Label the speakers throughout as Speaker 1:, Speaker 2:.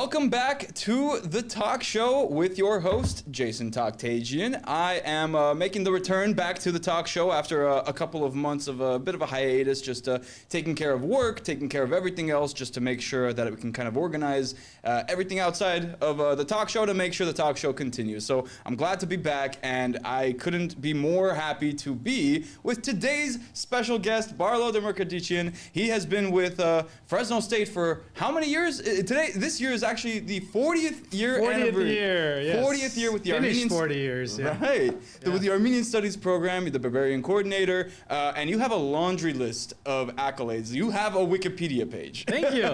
Speaker 1: Welcome back to the talk show with your host, Jason Takhtadjian. I am making the return back to the talk show after a couple of months of a bit of a hiatus, just taking care of work, taking care of everything else, just to make sure that we can kind of organize everything outside of the talk show to make sure the talk show continues. So I'm glad to be back, and I couldn't be more happy to be with today's special guest, Barlow Der Mugrdechian. He has been with Fresno State for how many years? This year is actually the 40th year
Speaker 2: 40th
Speaker 1: anniversary.
Speaker 2: year, yes.
Speaker 1: 40th year with the
Speaker 2: Finished
Speaker 1: Armenian
Speaker 2: 40 years, yeah.
Speaker 1: Right.
Speaker 2: Yeah.
Speaker 1: With the Armenian Studies program, you're the Barbarian coordinator, and you have a laundry list of accolades. You have a Wikipedia page.
Speaker 2: Thank you.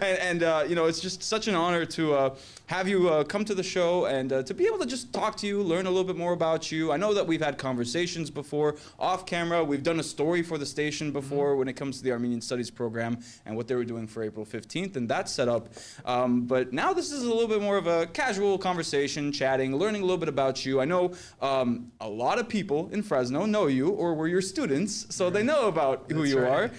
Speaker 1: and you know, it's just such an honor to have you come to the show and to be able to just talk to you, learn a little bit more about you. I know that we've had conversations before off camera. We've done a story for the station before when it comes to the Armenian Studies program and what they were doing for April 15th, and that set up. But now this is a little bit more of a casual conversation, chatting, learning a little bit about you. I know a lot of people in Fresno know you or were your students, so they know about who you are.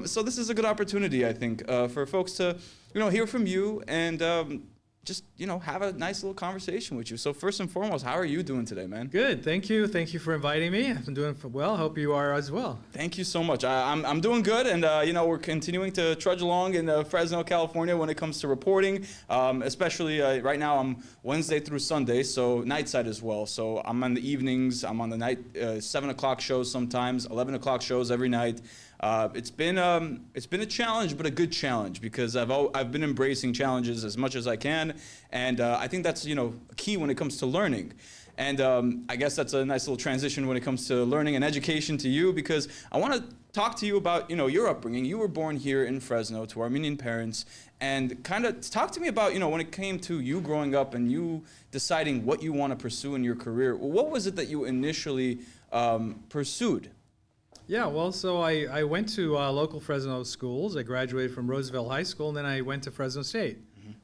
Speaker 1: So this is a good opportunity, I think, for folks to, hear from you and just, have a nice little conversation with you. So first and foremost, how are you doing today, man?
Speaker 2: Good. Thank you. Thank you for inviting me. I've been doing well. Hope you are as well.
Speaker 1: Thank you so much. I'm doing good, and we're continuing to trudge along in Fresno, California when it comes to reporting. Especially right now, I'm Wednesday through Sunday, so night side as well. So I'm on the evenings. I'm on the night 7 o'clock shows sometimes, 11 o'clock shows every night. It's been a challenge, but a good challenge, because I've been embracing challenges as much as I can, and I think that's key when it comes to learning. And I guess that's a nice little transition when it comes to learning and education to you, because I want to talk to you about your upbringing. You were born here in Fresno to Armenian parents, and kind of talk to me about when it came to you growing up and you deciding what you want to pursue in your career. What was it that you initially pursued?
Speaker 2: Yeah, well, so I went to local Fresno schools. I graduated from Roosevelt High School, and then I went to Fresno State.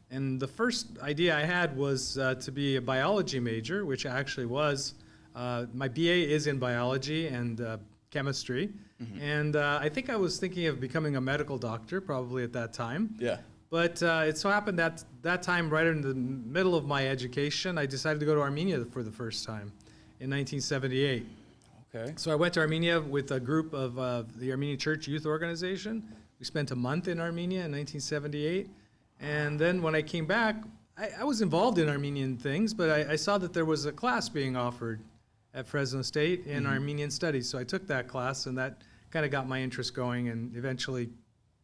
Speaker 2: And the first idea I had was to be a biology major, which actually was. My BA is in biology and chemistry. And I think I was thinking of becoming a medical doctor probably at that time.
Speaker 1: Yeah.
Speaker 2: But it so happened that time, right in the middle of my education, I decided to go to Armenia for the first time in 1978.
Speaker 1: Okay.
Speaker 2: So I went to Armenia with a group of the Armenian Church Youth Organization. We spent a month in Armenia in 1978. And then when I came back, I was involved in Armenian things, but I saw that there was a class being offered at Fresno State in Armenian Studies. So I took that class, and that kind of got my interest going and eventually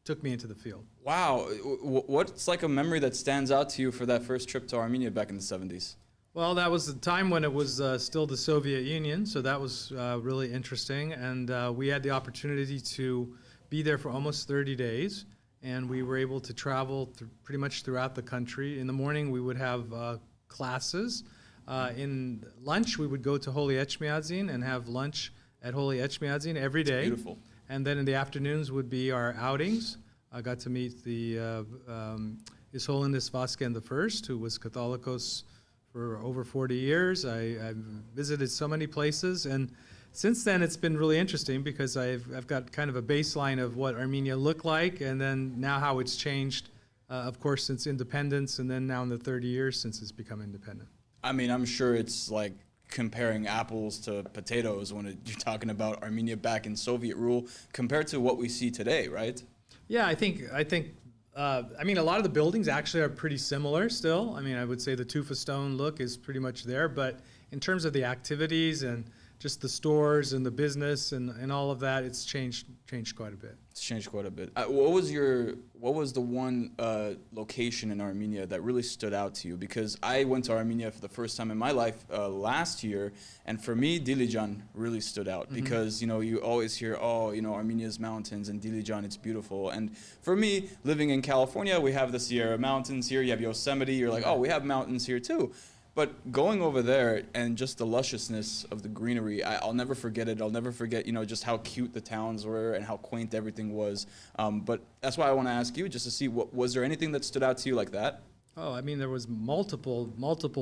Speaker 2: took me into the field.
Speaker 1: Wow. What's like a memory that stands out to you for that first trip to Armenia back in the 70s?
Speaker 2: Well, that was the time when it was still the Soviet Union, so that was really interesting. And we had the opportunity to be there for almost 30 days, and we were able to travel pretty much throughout the country. In the morning, we would have classes. In lunch, we would go to Holy Etchmiadzin and have lunch at Holy Etchmiadzin every day.
Speaker 1: Beautiful.
Speaker 2: And then in the afternoons would be our outings. I got to meet His Holiness Vasken I, who was Catholicos for over 40 years. I visited so many places, and since then it's been really interesting because I've got kind of a baseline of what Armenia looked like, and then now how it's changed, of course, since independence, and then now in the 30 years since it's become independent.
Speaker 1: I mean, I'm sure it's like comparing apples to potatoes when you're talking about Armenia back in Soviet rule compared to what we see today, right?
Speaker 2: Yeah, I think I mean, a lot of the buildings actually are pretty similar still. I mean, I would say the Tufa stone look is pretty much there, but in terms of the activities and just the stores and the business and all of that, it's changed quite a bit.
Speaker 1: It's changed quite a bit. What was the one location in Armenia that really stood out to you? Because I went to Armenia for the first time in my life last year, and for me, Dilijan really stood out because you always hear, Armenia's mountains and Dilijan, it's beautiful. And for me, living in California, we have the Sierra Mountains here. You have Yosemite. You're like, oh, we have mountains here too. But going over there and just the lusciousness of the greenery, I'll never forget it. I'll never forget, just how cute the towns were and how quaint everything was. But that's why I want to ask you, just to see, was there anything that stood out to you like that?
Speaker 2: Oh, I mean, there was multiple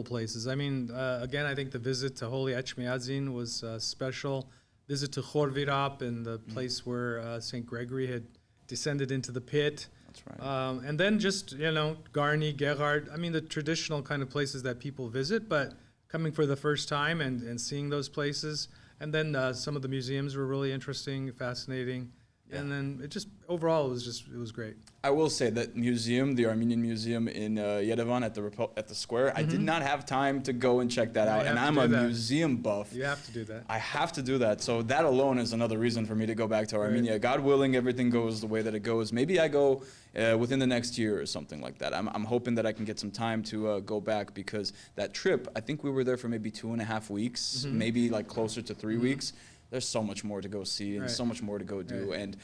Speaker 2: places. I mean, again, I think the visit to Holy Etchmiadzin was special. Visit to Khorvirap and the place where St. Gregory had descended into the pit.
Speaker 1: That's right.
Speaker 2: And then just, Garni, Gerhard, I mean, the traditional kind of places that people visit, but coming for the first time and seeing those places. And then some of the museums were really interesting, fascinating.
Speaker 1: Yeah.
Speaker 2: And then overall, it was great.
Speaker 1: I will say that museum, the Armenian Museum in Yerevan at the square, I did not have time to go and check that
Speaker 2: No,
Speaker 1: out.
Speaker 2: you
Speaker 1: And
Speaker 2: have
Speaker 1: I'm
Speaker 2: to
Speaker 1: a
Speaker 2: do that.
Speaker 1: museum buff.
Speaker 2: You have to do that.
Speaker 1: I have to do that. So that alone is another reason for me to go back to Armenia. God willing, everything goes the way that it goes. Maybe I go within the next year or something like that. I'm hoping that I can get some time to go back, because that trip, I think we were there for maybe 2.5 weeks, maybe like closer to 3 weeks. There's so much more to go see and so much more to go do. And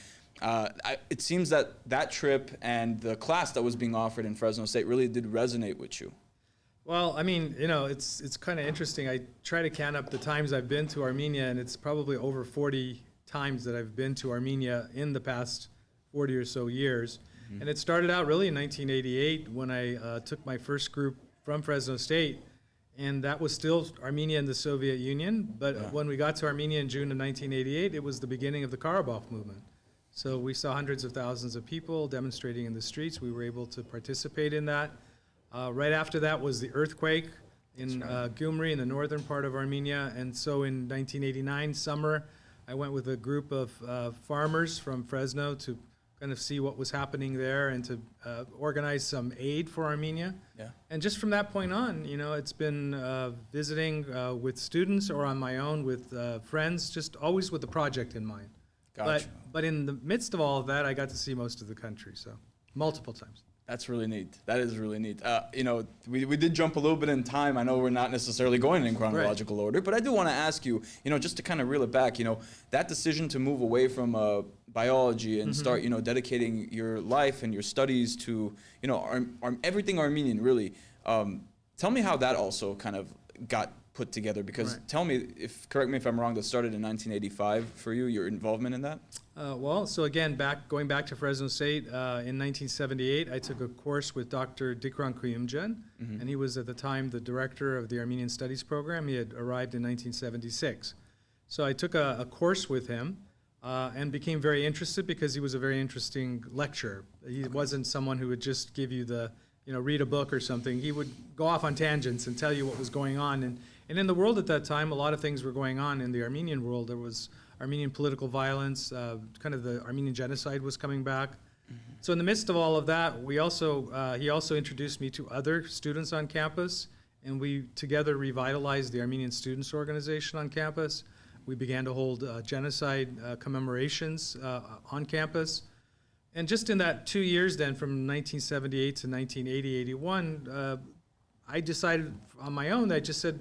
Speaker 1: it seems that trip and the class that was being offered in Fresno State really did resonate with you.
Speaker 2: Well, I mean, it's kind of interesting. I try to count up the times I've been to Armenia, and it's probably over 40 times that I've been to Armenia in the past 40 or so years. And it started out really in 1988 when I took my first group from Fresno State, and that was still Armenia and the Soviet Union. But when we got to Armenia in June of 1988, it was the beginning of the Karabakh movement. So we saw hundreds of thousands of people demonstrating in the streets. We were able to participate in that. Right after that was the earthquake in Gyumri in the northern part of Armenia. And so in 1989 summer, I went with a group of farmers from Fresno to kind of see what was happening there and to organize some aid for Armenia.
Speaker 1: Yeah.
Speaker 2: And just from that point on, it's been visiting with students or on my own with friends, just always with the project in mind.
Speaker 1: Gotcha.
Speaker 2: But in the midst of all of that, I got to see most of the country, so multiple times.
Speaker 1: That's really neat. That is really neat. We did jump a little bit in time. I know we're not necessarily going in chronological order, but I do want to ask you, just to kind of reel it back, that decision to move away from biology and start, dedicating your life and your studies to, everything Armenian, really. Tell me how that also kind of got put together, because tell me, correct me if I'm wrong, that started in 1985 for you, your involvement in that?
Speaker 2: So again, going back to Fresno State, in 1978, I took a course with Dr. Dikran Kuyumjan, and he was at the time the director of the Armenian Studies program. He had arrived in 1976. So I took a course with him and became very interested because he was a very interesting lecturer. He wasn't someone who would just give you read a book or something. He would go off on tangents and tell you what was going on. And in the world at that time, a lot of things were going on in the Armenian world. There was Armenian political violence, kind of the Armenian genocide was coming back. So in the midst of all of that, he also introduced me to other students on campus, and we together revitalized the Armenian Students Organization on campus. We began to hold genocide commemorations on campus. And just in that 2 years then, from 1978 to 1980-81, I decided on my own, I just said,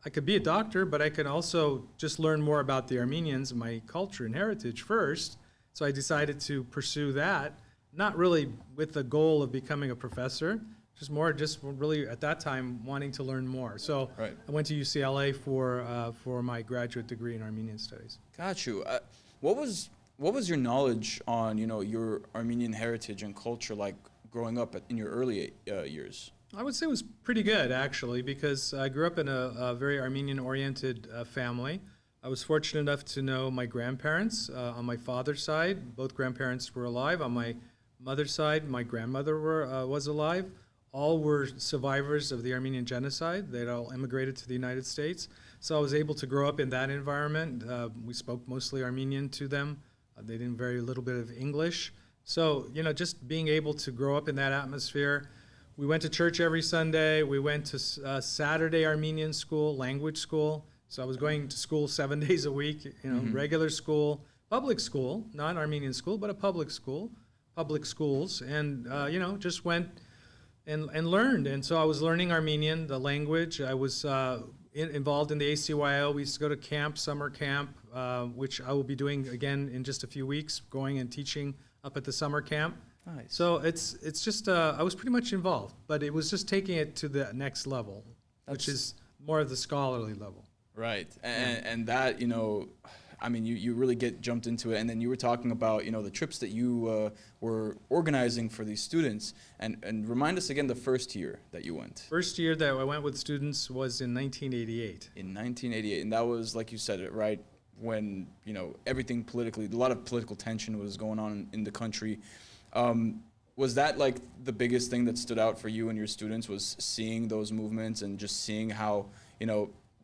Speaker 2: I could be a doctor, but I could also just learn more about the Armenians, my culture and heritage first. So I decided to pursue that, not really with the goal of becoming a professor, just really at that time wanting to learn more. So I went to UCLA for my graduate degree in Armenian Studies.
Speaker 1: Got you. What was your knowledge on, your Armenian heritage and culture like growing up in your early years?
Speaker 2: I would say it was pretty good, actually, because I grew up in a very Armenian-oriented family. I was fortunate enough to know my grandparents on my father's side. Both grandparents were alive. On my mother's side, my grandmother was alive. All were survivors of the Armenian genocide. They'd all immigrated to the United States. So I was able to grow up in that environment. We spoke mostly Armenian to them. They did very little bit of English. So, just being able to grow up in that atmosphere. We went to church every Sunday. We went to Saturday Armenian school, language school. So I was going to school 7 days a week, regular school, public school, not Armenian school, but a public school, public schools. And, just went and learned. And so I was learning Armenian, the language. I was involved in the ACYO. We used to go to camp, summer camp, which I will be doing again in just a few weeks, going and teaching up at the summer camp.
Speaker 1: Nice.
Speaker 2: So it's just I was pretty much involved, but it was just taking it to the next level, which is more of the scholarly level.
Speaker 1: Right, and that you really jumped into it, and then you were talking about the trips that you were organizing for these students, and remind us again the first year that you went.
Speaker 2: First year that I went with students was in 1988.
Speaker 1: In 1988, and that was, like you said, right when everything politically, a lot of political tension was going on in the country. was that like the biggest thing that stood out for you and your students, was seeing those movements and just seeing how,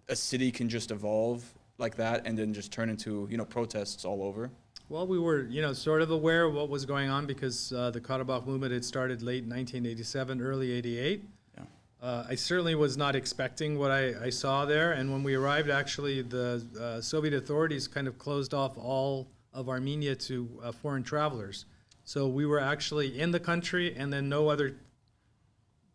Speaker 1: a city can just evolve like that and then just turn into, protests all over?
Speaker 2: Well, we were, sort of aware of what was going on because the Karabakh movement had started late 1987, early 88. I certainly was not expecting what I saw there, and when we arrived, actually, the Soviet authorities kind of closed off all of Armenia to foreign travelers. So we were actually in the country, and then no other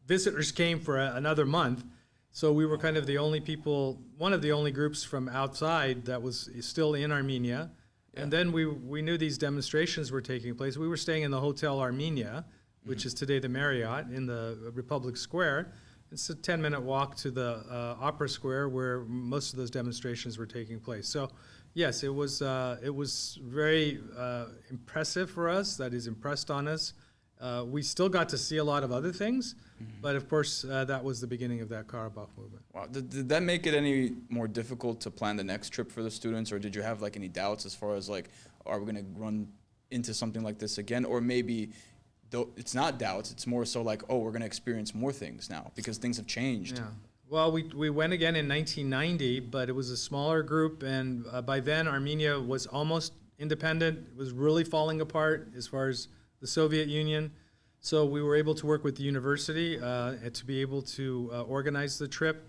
Speaker 2: visitors came for another month. So we were kind of the only people, one of the only groups from outside that was still in Armenia. Yeah. And then we knew these demonstrations were taking place. We were staying in the Hotel Armenia, which is today the Marriott in the Republic Square. It's a 10-minute walk to the Opera Square where most of those demonstrations were taking place. So yes, it was very impressive for us. That is, impressed on us. We still got to see a lot of other things, but of course that was the beginning of that Karabakh movement.
Speaker 1: Wow. Did that make it any more difficult to plan the next trip for the students, or did you have like any doubts as far as like, are we going to run into something like this again? Or maybe though it's not doubts, it's more so like, oh, we're going to experience more things now because things have changed.
Speaker 2: Yeah. Well, we went again in 1990, but it was a smaller group, and by then Armenia was almost independent. It was really falling apart as far as the Soviet Union. So we were able to work with the university to be able to organize the trip.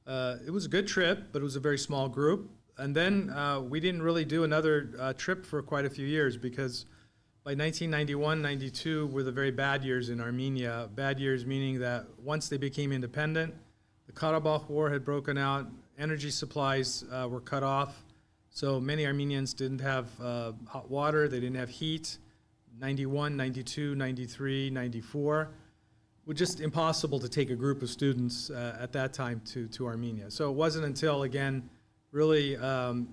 Speaker 2: It was a good trip, but it was a very small group. And then we didn't really do another trip for quite a few years because by 1991, 92 were the very bad years in Armenia. Bad years meaning that once they became independent, the Karabakh War had broken out, energy supplies were cut off, so many Armenians didn't have hot water, they didn't have heat. 91, 92, 93, 94, it was just impossible to take a group of students at that time to Armenia. So it wasn't until, again, really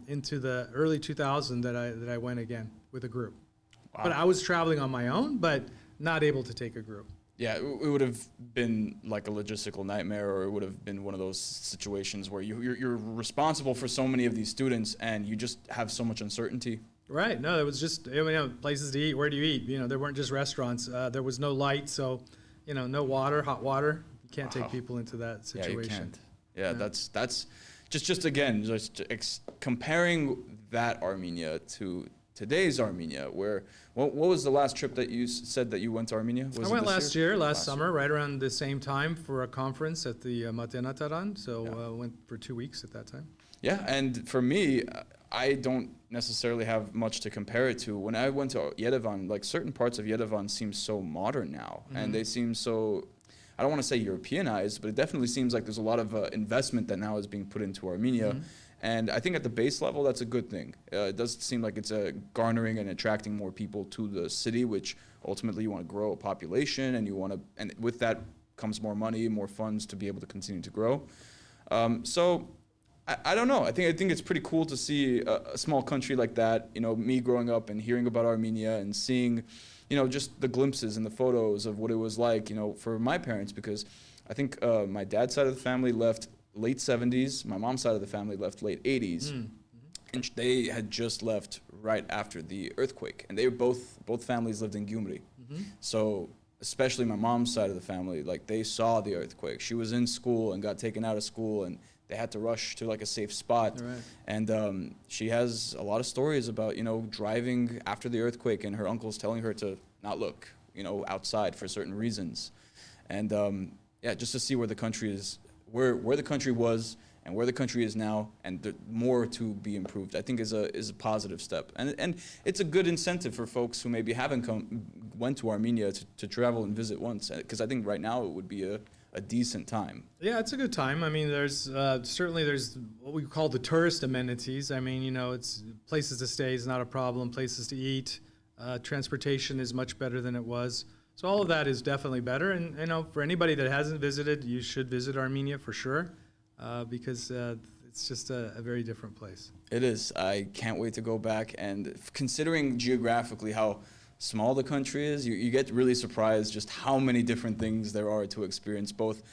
Speaker 2: into the early 2000s that I went again with a group. Wow. But I was traveling on my own, but not able to take a group.
Speaker 1: Yeah, it would have been like a logistical nightmare, or it would have been one of those situations where you're responsible for so many of these students and you just have so much uncertainty.
Speaker 2: Right. No, it was just places to eat. Where do you eat? There weren't just restaurants. There was no light, so no water, hot water. You can't take people into that situation.
Speaker 1: Yeah, you can't. Yeah, that's just again comparing that Armenia to today's Armenia. Where what was the last trip that you said that you went to Armenia?
Speaker 2: I went last summer, right around the same time for a conference at the Matenataran. So I went for 2 weeks at that time.
Speaker 1: Yeah, and for me, I don't necessarily have much to compare it to. When I went to Yerevan, like certain parts of Yerevan seem so modern now, and they seem so, I don't want to say Europeanized, but it definitely seems like there's a lot of investment that now is being put into Armenia. And I think at the base level, that's a good thing. It does seem like it's garnering and attracting more people to the city, which ultimately you want to grow a population, and with that comes more money, more funds to be able to continue to grow. So I don't know. I think it's pretty cool to see a small country like that. Me growing up and hearing about Armenia and seeing, just the glimpses and the photos of what it was like, for my parents, because I think my dad's side of the family left late 70s. My mom's side of the family left late 80s. And they had just left right after the earthquake. And they were both families lived in Gyumri. So especially my mom's side of the family, like they saw the earthquake. She was in school and got taken out of school, and they had to rush to like a safe spot. Right. And she has a lot of stories about, driving after the earthquake and her uncles telling her to not look, outside for certain reasons. And just to see where the country is, where the country was and where the country is now, and more to be improved, I think is a positive step. And it's a good incentive for folks who maybe haven't went to Armenia to travel and visit once, because I think right now it would be a decent time. Yeah,
Speaker 2: it's a good time. I mean, there's what we call the tourist amenities. I mean, it's places to stay is not a problem, places to eat, transportation is much better than it was. So all of that is definitely better. And, for anybody that hasn't visited, you should visit Armenia for sure, because it's just a very different place.
Speaker 1: It is. I can't wait to go back. And considering geographically how small the country is, you get really surprised just how many different things there are to experience, both,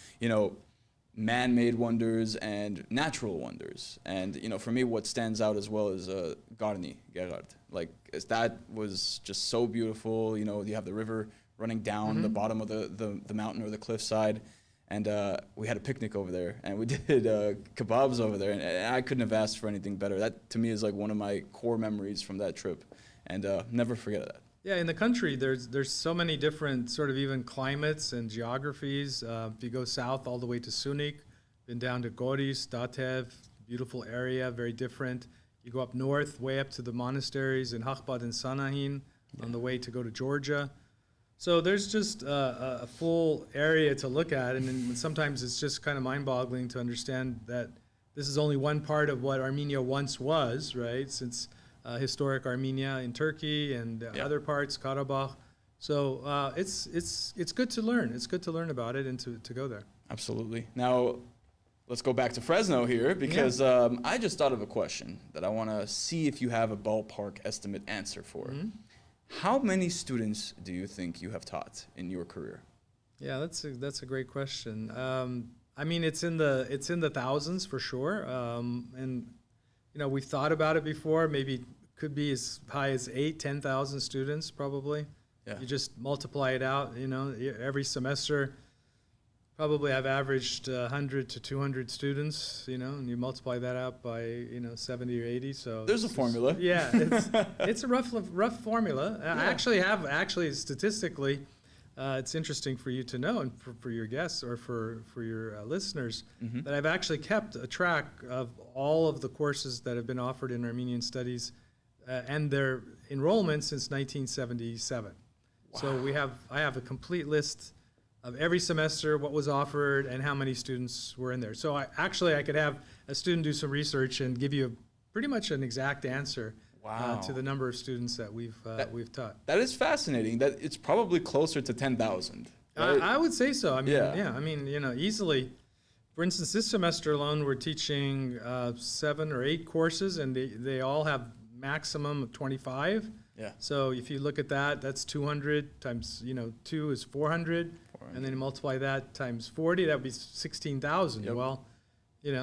Speaker 1: man-made wonders and natural wonders. And, for me, what stands out as well is Garni, Gerard. Like, that was just so beautiful. You have the river running down the bottom of the mountain or the cliffside. And we had a picnic over there, and we did kebabs over there, and I couldn't have asked for anything better. That, to me, is like one of my core memories from that trip, and never forget that.
Speaker 2: Yeah, in the country, there's so many different sort of even climates and geographies. If you go south all the way to Sunik, been down to Goris, Datev, beautiful area, very different. You go up north, way up to the monasteries in Hakhbad and Sanahin on the way to go to Georgia. So there's just a full area to look at, and then sometimes it's just kind of mind-boggling to understand that this is only one part of what Armenia once was, right? Since historic Armenia in Turkey and other parts, Karabakh. So it's good to learn. It's good to learn about it and to go there.
Speaker 1: Absolutely. Now, let's go back to Fresno here, because I just thought of a question that I want to see if you have a ballpark estimate answer for. Mm-hmm. How many students do you think you have taught in your career?
Speaker 2: Yeah, that's a great question. I mean, it's in the thousands for sure. And you know, we've thought about it before. Maybe could be as high as 10,000 students probably. Yeah. You just multiply it out. You know, every semester, probably I've averaged 100 to 200 students. You know, and you multiply that out by 70 or 80. So
Speaker 1: there's a formula.
Speaker 2: Yeah, it's a rough formula. Yeah. I actually statistically, it's interesting for you to know, and for your guests or for your listeners, that I've actually kept a track of all of the courses that have been offered in Armenian studies and their enrollment since 1977. Wow. So I have a complete list of every semester, what was offered, and how many students were in there. So I could have a student do some research and give you pretty much an exact answer. Wow. To the number of students that we've taught.
Speaker 1: That is fascinating. That it's probably closer to 10,000. Right?
Speaker 2: I would say so. I mean, I mean, easily. For instance, this semester alone, we're teaching 7 or 8 courses, and they all have maximum of 25. Yeah. So if you look at that, that's 200 times 2 is 400, and then you multiply that times 40. That would be 16,000. Yep. Well.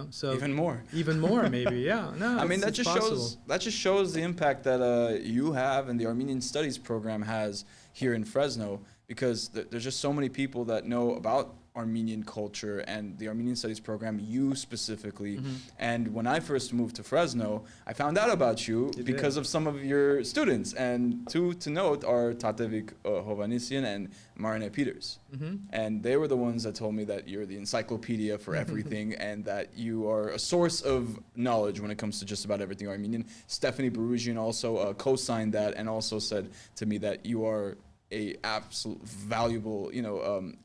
Speaker 2: So
Speaker 1: even more
Speaker 2: maybe. Yeah, no.
Speaker 1: I mean, that just shows the impact that you have and the Armenian Studies program has here in Fresno, because there's just so many people that know about Armenian culture and the Armenian Studies program, you specifically. And when I first moved to Fresno, I found out about you because of some of your students. And two to note are Takhtadjian Hovanessian and Marine Peters. And they were the ones that told me that you're the encyclopedia for everything and that you are a source of knowledge when it comes to just about everything Armenian. Stephanie Barugian also co-signed that and also said to me that you are a absolute valuable,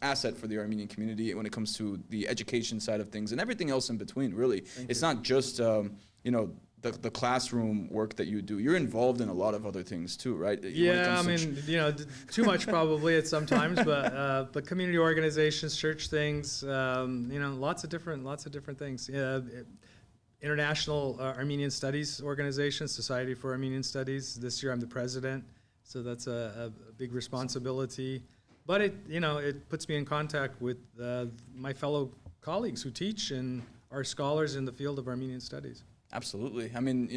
Speaker 1: asset for the Armenian community when it comes to the education side of things and everything else in between. Really, it's not just the classroom work that you do. You're involved in a lot of other things too, right?
Speaker 2: Yeah, I mean, too much probably at sometimes, but the community organizations, church things, lots of different things. International Armenian Studies Organization, Society for Armenian Studies. This year I'm the president. So that's a big responsibility, but it puts me in contact with my fellow colleagues who teach and are scholars in the field of Armenian studies.
Speaker 1: Absolutely. I mean,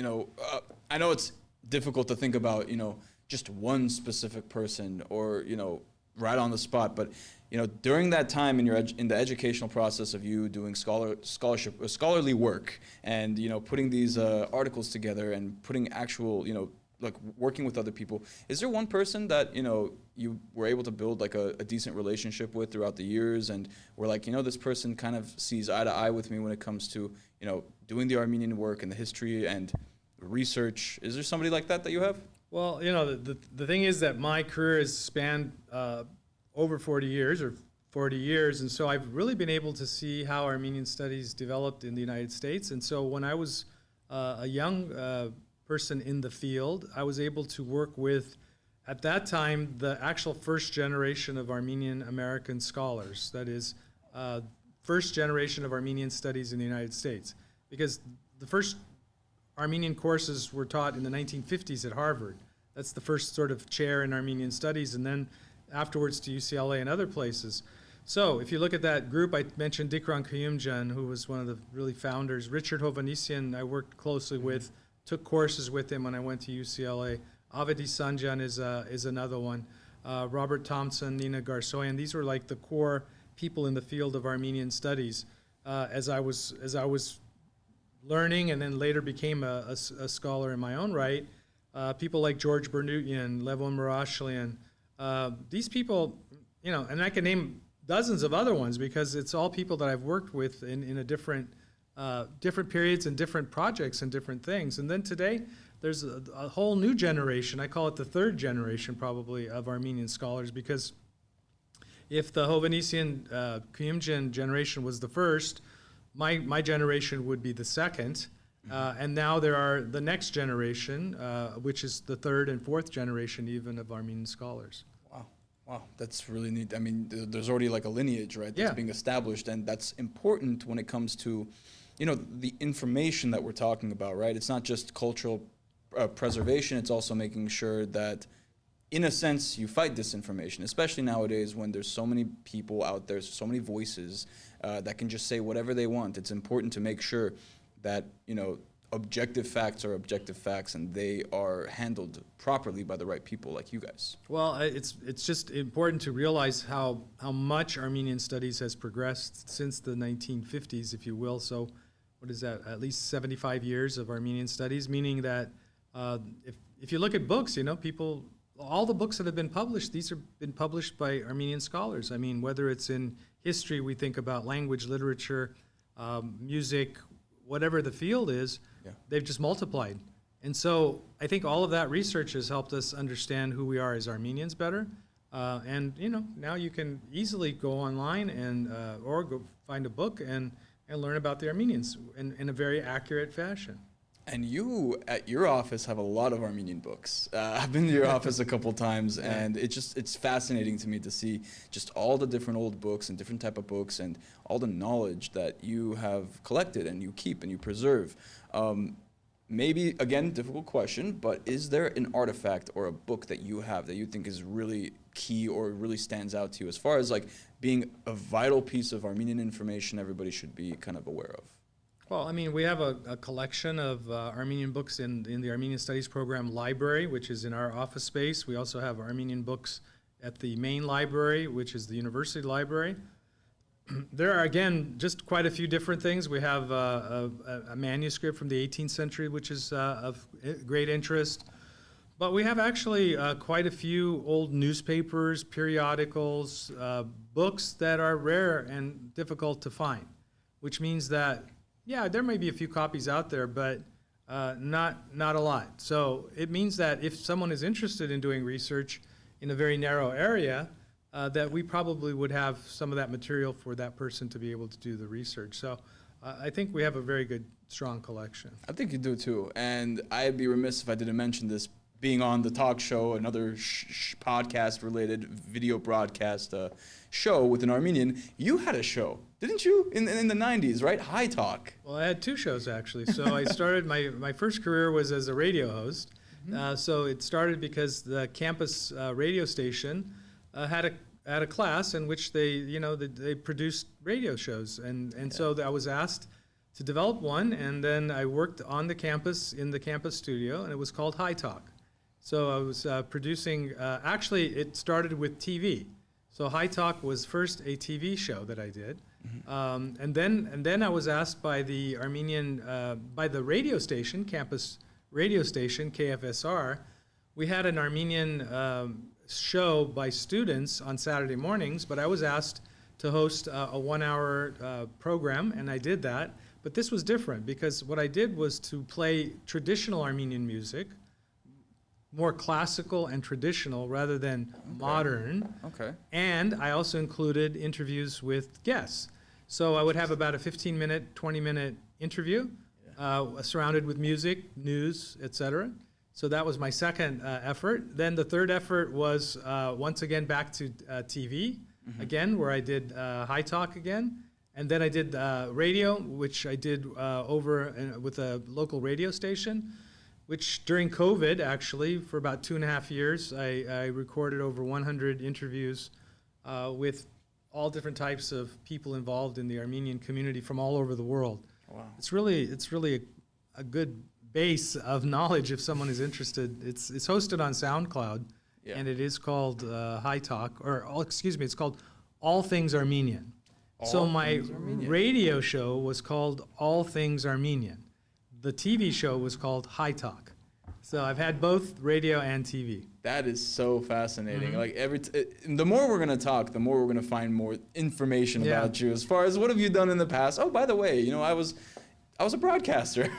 Speaker 1: I know it's difficult to think about, just one specific person or, right on the spot, but during that time in the educational process of you doing scholarly work and putting these articles together and putting actual like working with other people, is there one person that you were able to build like a decent relationship with throughout the years, and we're like, this person kind of sees eye to eye with me when it comes to doing the Armenian work and the history and research? Is there somebody like that you have?
Speaker 2: Well, the thing is that my career has spanned over 40 years, and so I've really been able to see how Armenian studies developed in the United States. And so when I was a young person in the field, I was able to work with, at that time, the actual first generation of Armenian American scholars. That is, first generation of Armenian studies in the United States. Because the first Armenian courses were taught in the 1950s at Harvard. That's the first sort of chair in Armenian studies, and then afterwards to UCLA and other places. So if you look at that group, I mentioned Dikran Kayumjan, who was one of the really founders. Richard Hovanessian, I worked closely with, took courses with him when I went to UCLA. Avedi Sanjan is another one. Robert Thompson, Nina Garsoyan. These were like the core people in the field of Armenian studies. As I was learning and then later became a scholar in my own right, people like George Bernutian, Levon Murashlian, these people, you know, and I can name dozens of other ones because it's all people that I've worked with in a different periods and different projects and different things. And then today, there's a whole new generation, I call it the third generation probably, of Armenian scholars, because if the Hovhannissian Kuyumjian generation was the first, my generation would be the second. And now there are the next generation, which is the third and fourth generation even of Armenian scholars.
Speaker 1: Wow, that's really neat. I mean, there's already like a lineage, right, that's being established, and that's important when it comes to, you know, the information that we're talking about, right? It's not just cultural preservation, it's also making sure that, in a sense, you fight disinformation, especially nowadays when there's so many people out there, so many voices that can just say whatever they want. It's important to make sure that, you know, objective facts are objective facts and they are handled properly by the right people like you guys.
Speaker 2: Well, it's just important to realize how much Armenian studies has progressed since the 1950s, if you will. So what is that, at least 75 years of Armenian studies, meaning that if you look at books, you know, all the books that have been published, these have been published by Armenian scholars. I mean, whether it's in history, we think about language, literature, music, whatever the field is, they've just multiplied. And so I think all of that research has helped us understand who we are as Armenians better. And, you know, now you can easily go online and or go find a book and learn about the Armenians in a very accurate fashion.
Speaker 1: And you, at your office, have a lot of Armenian books. I've been to your office a couple times, and it's fascinating to me to see just all the different old books and different type of books and all the knowledge that you have collected and you keep and you preserve. Maybe, again, difficult question, but is there an artifact or a book that you have that you think is really key or really stands out to you as far as like being a vital piece of Armenian information everybody should be kind of aware of?
Speaker 2: Well, I mean, we have a collection of Armenian books in the Armenian Studies Program library, which is in our office space. We also have Armenian books at the main library, which is the university library. There are, again, just quite a few different things. We have a manuscript from the 18th century, which is of great interest. But we have actually quite a few old newspapers, periodicals, books that are rare and difficult to find, which means that, yeah, there may be a few copies out there, but not a lot. So it means that if someone is interested in doing research in a very narrow area, that we probably would have some of that material for that person to be able to do the research. So I think we have a very good, strong collection.
Speaker 1: I think you do too. And I'd be remiss if I didn't mention this. Being on the talk show, another podcast-related video broadcast show with an Armenian, you had a show, didn't you, in the 90s, right? High Talk.
Speaker 2: Well, I had two shows, actually. So I started, my first career was as a radio host. So it started because the campus radio station had a class in which they produced radio shows. And so I was asked to develop one, and then I worked on the campus, in the campus studio, and it was called High Talk. So I was producing, actually it started with TV. So High Talk was first a TV show that I did. And then I was asked by the Armenian, by the radio station, campus radio station, KFSR, we had an Armenian show by students on Saturday mornings, but I was asked to host a 1-hour program, and I did that. But this was different because what I did was to play traditional Armenian music, more classical and traditional rather than modern. Okay. And I also included interviews with guests. So I would have about a 15-minute, 20-minute interview surrounded with music, news, etc. So that was my second effort. Then the third effort was once again back to TV, again, where I did High Talk again. And then I did radio, which I did over with a local radio station, which during COVID, actually, for about 2.5 years, I recorded over 100 interviews with all different types of people involved in the Armenian community from all over the world. Wow. It's really a good base of knowledge if someone is interested. It's hosted on SoundCloud,
Speaker 1: Yeah.
Speaker 2: and it is called High Talk, excuse me, it's called All Things Armenian. So my radio show was called All Things Armenian. The TV show was called High Talk. So I've had both radio and TV.
Speaker 1: That is so fascinating. Like the more we're gonna talk, the more we're gonna find more information about you. As far as what have you done in the past? Oh, by the way, you know, I was a broadcaster.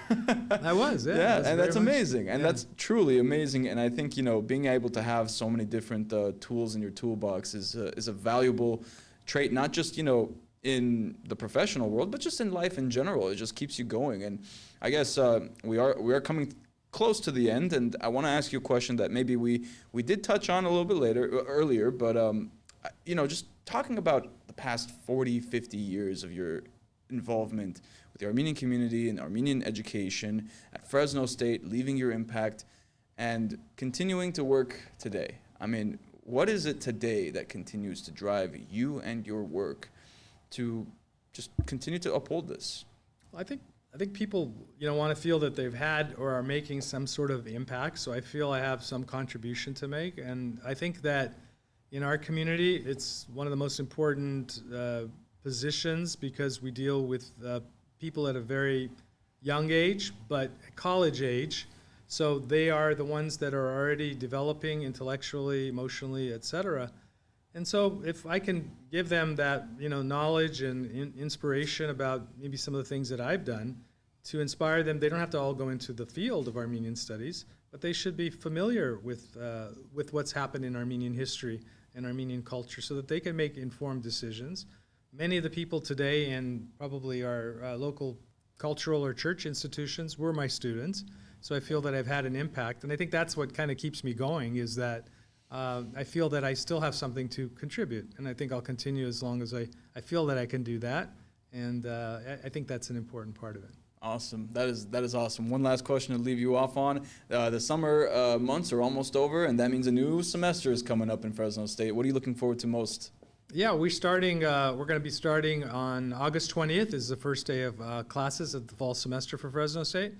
Speaker 2: I was, yeah.
Speaker 1: Yeah,
Speaker 2: was
Speaker 1: and that's
Speaker 2: very much-
Speaker 1: amazing, and that's truly amazing. And I think, you know, being able to have so many different tools in your toolbox is a valuable trait, not just, you know, in the professional world, but just in life in general. It just keeps you going. And I guess we are coming close to the end, and I want to ask you a question that maybe we did touch on a little bit earlier, but you know, just talking about the past 40, 50 years of your involvement with the Armenian community and Armenian education at Fresno State, leaving your impact and continuing to work today. I mean, what is it today that continues to drive you and your work to just continue to uphold this?
Speaker 2: I think people, you know, want to feel that they've had or are making some sort of impact. So I feel I have some contribution to make, and I think that in our community, it's one of the most important positions because we deal with people at a very young age, but college age. So they are the ones that are already developing intellectually, emotionally, et cetera. And so if I can give them that, you know, knowledge and inspiration about maybe some of the things that I've done to inspire them, they don't have to all go into the field of Armenian studies, but they should be familiar with what's happened in Armenian history and Armenian culture so that they can make informed decisions. Many of the people today and probably our local cultural or church institutions were my students, so I feel that I've had an impact. And I think that's what kind of keeps me going, is that I feel that I still have something to contribute, and I think I'll continue as long as I feel that I can do that, and I think that's an important part of it.
Speaker 1: Awesome. That is awesome. One last question to leave you off on. The summer months are almost over, and that means a new semester is coming up in Fresno State. What are you looking forward to most?
Speaker 2: Yeah, we're going to be starting on August 20th is the first day of classes of the fall semester for Fresno State.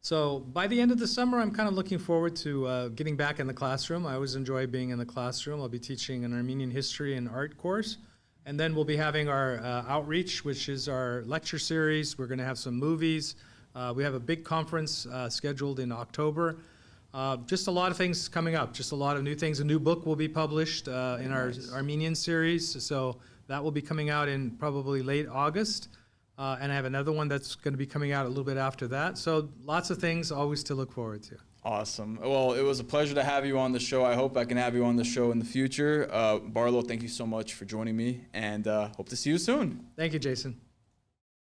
Speaker 2: So by the end of the summer, I'm kind of looking forward to getting back in the classroom. I always enjoy being in the classroom. I'll be teaching an Armenian history and art course. And then we'll be having our outreach, which is our lecture series. We're going to have some movies. We have a big conference scheduled in October. Just a lot of things coming up, just a lot of new things. A new book will be published in our Armenian series. So that will be coming out in probably late August. And I have another one that's going to be coming out a little bit after that. So lots of things always to look forward to.
Speaker 1: Awesome. Well, it was a pleasure to have you on the show. I hope I can have you on the show in the future. Barlow, thank you so much for joining me, and hope to see you soon.
Speaker 2: Thank you, Jason.